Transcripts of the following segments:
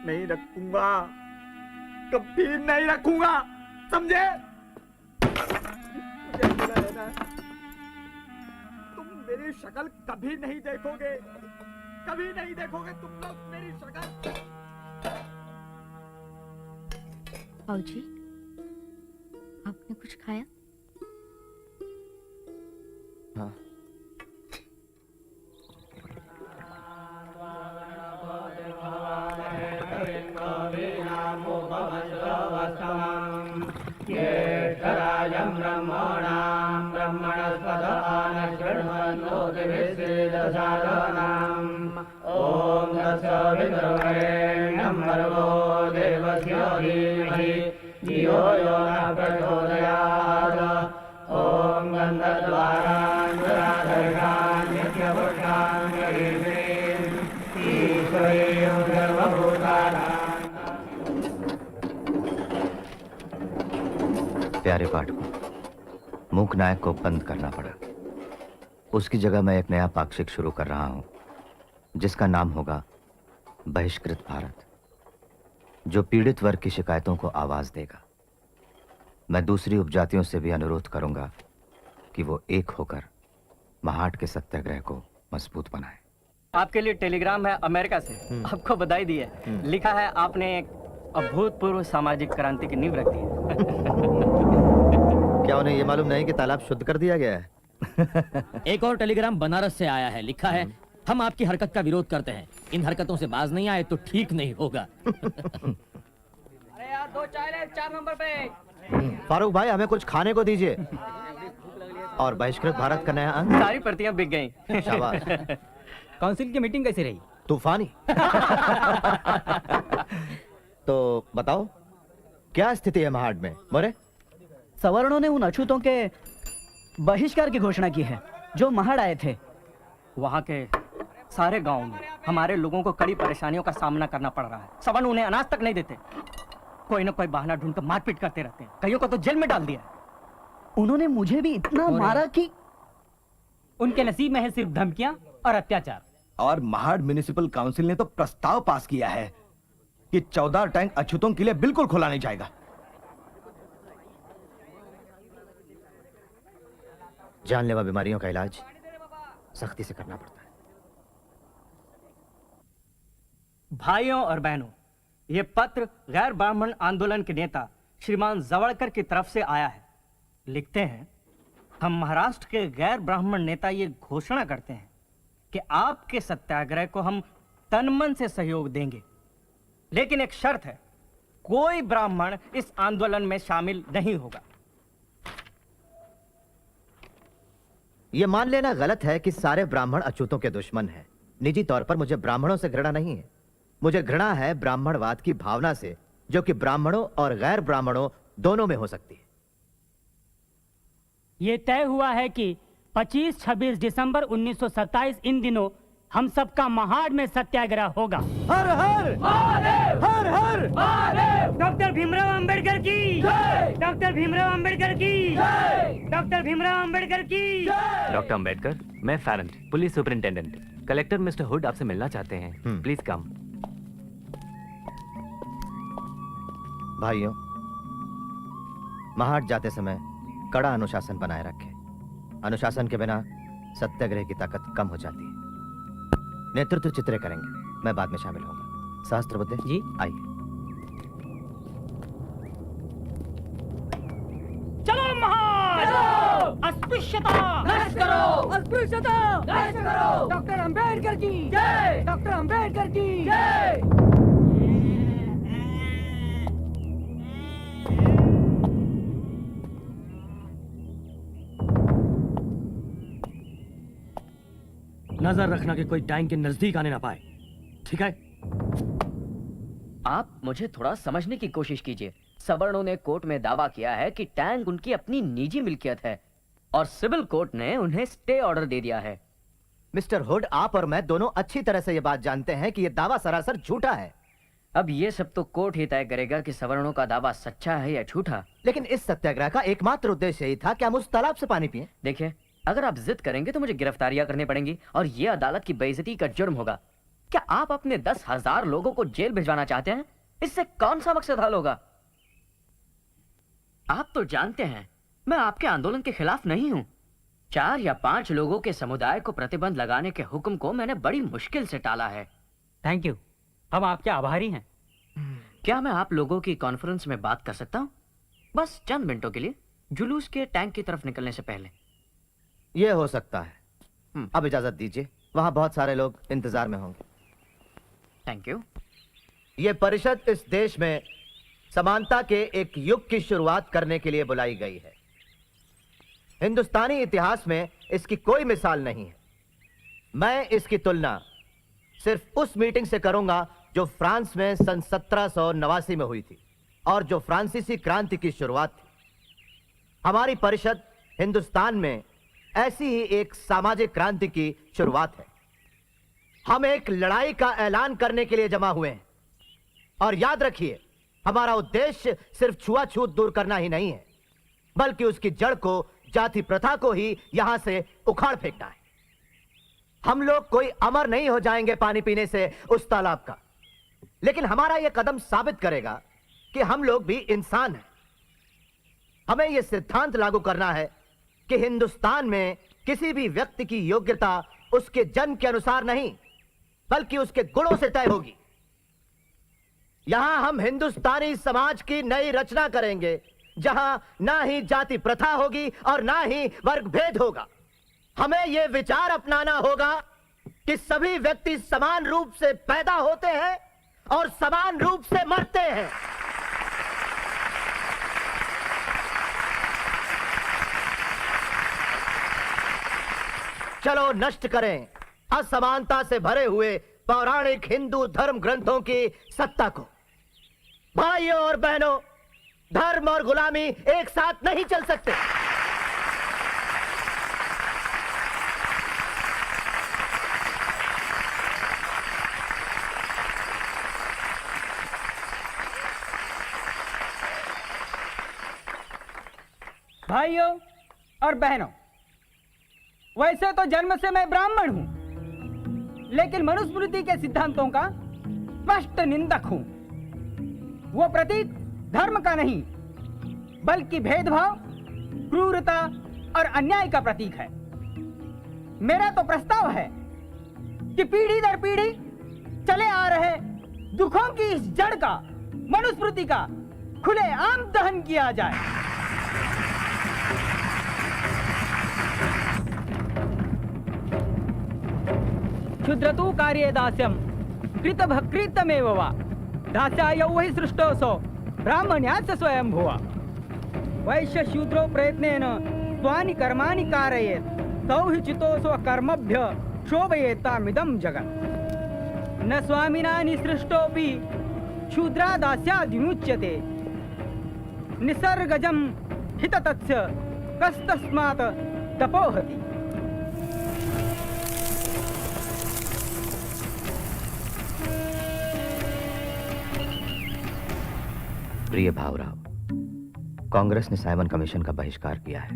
नहीं रखूंगा, कभी नहीं रखूंगा, समझे? मुझे बोला है ना, तुम मेरी शक्ल कभी नहीं देखोगे, कभी नहीं देखोगे तुम लोग मेरी शक्ल। बाबूजी, आपने कुछ खाया? हाँ। ब्रह्मणां ब्रह्मणस्पदान शृण्वन्नोतिभिश्रीदशादनाम् ॐ तत्सवितुर्वरेण्यं भर्गो देवस्य धीमहि धियो यो नः प्रचोदयात् ॐ गन्धद्वारान् नित्यपुष्टान् गरीषीम् ईश्वरीं सर्वभूतानां। प्यारे पाठकों, मूक नायक को बंद करना पड़ा। उसकी जगह मैं एक नया पाक्षिक शुरू कर रहा हूं, जिसका नाम होगा बहिष्कृत भारत, जो पीड़ित वर्ग की शिकायतों को आवाज देगा। मैं दूसरी उपजातियों से भी अनुरोध करूंगा कि वो एक होकर महाट के सत्याग्रह को मजबूत बनाएं। आपके लिए टेलीग्राम है अमेरिका से। आपको बधाई दी है। लिखा है आपने एक अभूतपूर्व सामाजिक क्रांति की नींव रखी है। क्या उन्हें यह मालूम नहीं कि तालाब शुद्ध कर दिया गया है? एक और टेलीग्राम बनारस से आया है। लिखा है, हम आपकी हरकत का विरोध करते हैं, इन हरकतों से बाज नहीं आए तो ठीक नहीं होगा। अरे यार, 2 चाय ले 4 नंबर पे। फारूक भाई, हमें कुछ खाने को दीजिए। और बहिष्कृत भारत का नया अंक। सारी प्रतियां बिक गईं। शाबाश। काउंसिल की मीटिंग कैसी रही? तूफानी। तो बताओ, क्या स्थिति है महाड में? मोरे, सवर्णों ने उन अछूतों के बहिष्कार की घोषणा की है जो महाड़ आए थे। वहाँ के सारे गांव में हमारे लोगों को कड़ी परेशानियों का सामना करना पड़ रहा है। सवर्ण उन्हें अनाज तक नहीं देते, कोई ना कोई बहाना ढूंढकर मारपीट करते रहते हैं। कईयों को तो जेल में डाल दिया है। उन्होंने मुझे भी इतना मारा कि उनके नसीब में है सिर्फ धमकियां और अत्याचार। और महाड़ म्युनिसिपल काउंसिल ने तो प्रस्ताव पास किया है कि 14 टैंक अछूतों के लिए बिल्कुल खोला नहीं जाएगा। जानलेवा बीमारियों का इलाज सख्ती से करना पड़ता है। भाइयों और बहनों, ये पत्र गैर ब्राह्मण आंदोलन के नेता श्रीमान जवड़कर की तरफ से आया है। लिखते हैं, हम महाराष्ट्र के गैर ब्राह्मण नेता ये घोषणा करते हैं कि आपके सत्याग्रह को हम तन मन से सहयोग देंगे, लेकिन एक शर्त है, कोई ब्राह्मण इस आंदोलन में शामिल नहीं होगा। यह मान लेना गलत है कि सारे ब्राह्मण अछूतों के दुश्मन हैं। निजी तौर पर मुझे ब्राह्मणों से घृणा नहीं है, मुझे घृणा है ब्राह्मणवाद की भावना से, जो कि ब्राह्मणों और गैर ब्राह्मणों दोनों में हो सकती है। ये तय हुआ है कि 25-26 दिसंबर 1927 इन दिनों हम सबका महाड़ में सत्याग्रह होगा। हर हर महादेव, हर हर महादेव। डॉक्टर भीमराव अंबेडकर की जय, डॉक्टर भीमराव अंबेडकर की जय, डॉक्टर भीमराव अंबेडकर की जय। डॉक्टर अंबेडकर, मैं फैरेंट, police superintendent, collector mister Hood आपसे मिलना चाहते हैं। Please come. भाइयों, महाड जाते समय कड़ा अनुशासन बनाए रखें। अनुशासन के बिना सत्याग्रह की ताकत कम हो जाती है। नेतृत्व चित्रे करेंगे, मैं बाद में शामिल होऊंगा। सहस्त्रबुद्धे जी, आइए। चलो महाड़, अस्पृश्यता नष्ट करो, अस्पृश्यता नष्ट करो। डॉक्टर अंबेडकर की जय, डॉक्टर अंबेडकर की जय। नजर रखना कि कोई टैंक के नजदीक आने ना पाए, ठीक है? आप मुझे थोड़ा समझने की कोशिश कीजिए। सवर्णों ने कोर्ट में दावा किया है कि टैंक उनकी अपनी निजी मिल्कियत है और सिविल कोर्ट ने उन्हें स्टे ऑर्डर दे दिया है। मिस्टर हुड, आप और मैं दोनों अच्छी तरह से यह बात जानते हैं कि यह दावा सरासर झूठा है। अब ये सब तो कोर्ट ही तय करेगा कि सवर्णों का दावा सच्चा है या झूठा। लेकिन इस सत्याग्रह का एकमात्र उद्देश्य यही था कि हम उस तालाब से पानी पिएं। देखिए, अगर आप जिद करेंगे तो मुझे गिरफ्तारियां करनी पड़ेंगी और ये अदालत की बेइज्जती का जुर्म होगा। क्या आप अपने 10,000 लोगों को जेल भिजवाना चाहते हैं? इससे कौन सा मकसद हल होगा? आप तो जानते हैं मैं आपके आंदोलन के खिलाफ नहीं हूं। 4 या 5 लोगों के समुदाय को प्रतिबंध लगाने के हुक्म को मैंने बड़ी मुश्किल से टाला है। थैंक यू, हम आपके आभारी हैं। क्या मैं आप लोगों की कॉन्फ्रेंस में बात कर सकता हूं? बस चंद मिनटों के लिए, जुलूस के टैंक की तरफ निकलने से पहले। ये हो सकता है। अब इजाजत दीजिए, वहां बहुत सारे लोग इंतजार में होंगे। Thank you. ये परिषद इस देश में समानता के एक युग की शुरुआत करने के लिए बुलाई गई है। हिंदुस्तानी इतिहास में इसकी कोई मिसाल नहीं है। मैं इसकी तुलना सिर्फ उस मीटिंग से करूंगा जो फ्रांस में सन 1789 में हुई थी और जो फ्रांसीसी क्रांति की शुरुआत थी। हमारी परिषद हिंदुस्तान में ऐसी ही एक सामाजिक क्रांति की शुरुआत है। हम एक लड़ाई का ऐलान करने के लिए जमा हुए हैं और याद रखिए, हमारा उद्देश्य सिर्फ छुआछूत दूर करना ही नहीं है, बल्कि उसकी जड़ को, जाति प्रथा को ही यहां से उखाड़ फेंकना है। हम लोग कोई अमर नहीं हो जाएंगे पानी पीने से उस तालाब का, लेकिन हमारा यह कदम साबित करेगा कि हम लोग भी इंसान हैं। हमें यह सिद्धांत लागू करना है कि हिंदुस्तान में किसी भी व्यक्ति की योग्यता उसके जन्म के अनुसार नहीं, बल्कि उसके गुणों से तय होगी। यहां हम हिंदुस्तानी समाज की नई रचना करेंगे, जहां ना ही जाति प्रथा होगी और ना ही वर्ग भेद होगा। हमें यह विचार अपनाना होगा कि सभी व्यक्ति समान रूप से पैदा होते हैं और समान रूप से मरते हैं। चलो नष्ट करें असमानता से भरे हुए पौराणिक हिंदू धर्म ग्रंथों की सत्ता को। भाइयों और बहनों, धर्म और गुलामी एक साथ नहीं चल सकते। भाइयों और बहनों, वैसे तो जन्म से मैं ब्राह्मण हूं, लेकिन मनुस्मृति के सिद्धांतों का स्पष्ट निंदक हूं। वो प्रतीक धर्म का नहीं, बल्कि भेदभाव, क्रूरता और अन्याय का प्रतीक है। मेरा तो प्रस्ताव है कि पीढ़ी दर पीढ़ी चले आ रहे दुखों की इस जड़ का, मनुस्मृति का खुलेआम दहन किया जाए। क्षुद्रतु कार्ये दास्यं कृतभकृतमेव वा दास्यायौ हि सृष्टोऽसौ ब्राह्मण्यास्य स्वयंभुव। वैश्य शूद्रो प्रयत्नेन स्वानि कर्माणि कारयेत् तौ हि चितो स्वकर्मभ्य शोभयेतामिदं जगत्। न स्वामिना निसृष्टोऽपि शूद्रादास्याद् विमुच्यते। निसर्गजं हिततस्य कस्तस्मात् तपोहति। प्रिय भावराव, कांग्रेस ने साइमन कमीशन का बहिष्कार किया है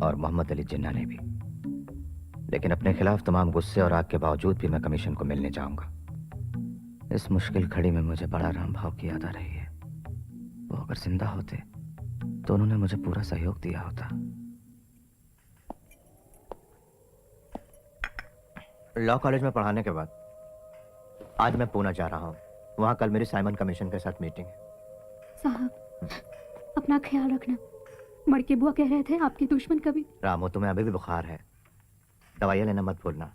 और मोहम्मद अली जिन्ना ने भी। लेकिन अपने खिलाफ तमाम गुस्से और आग के बावजूद भी मैं कमीशन को मिलने जाऊंगा। इस मुश्किल घड़ी में मुझे बड़ा राम भाव की याद आ रही है। वो अगर जिंदा होते तो उन्होंने मुझे पूरा सहयोग दिया होता। लॉ कॉलेज में पढ़ाने के बाद आज मैं पूना जा रहा हूँ। वहां कल मेरी साइमन कमीशन के साथ मीटिंग है। साहब, अपना ख्याल रखना। मड़के बुआ कह रहे थे आपके दुश्मन कभी। रामो, तुम्हें अभी भी बुखार है, दवाइयाँ लेना मत भूलना।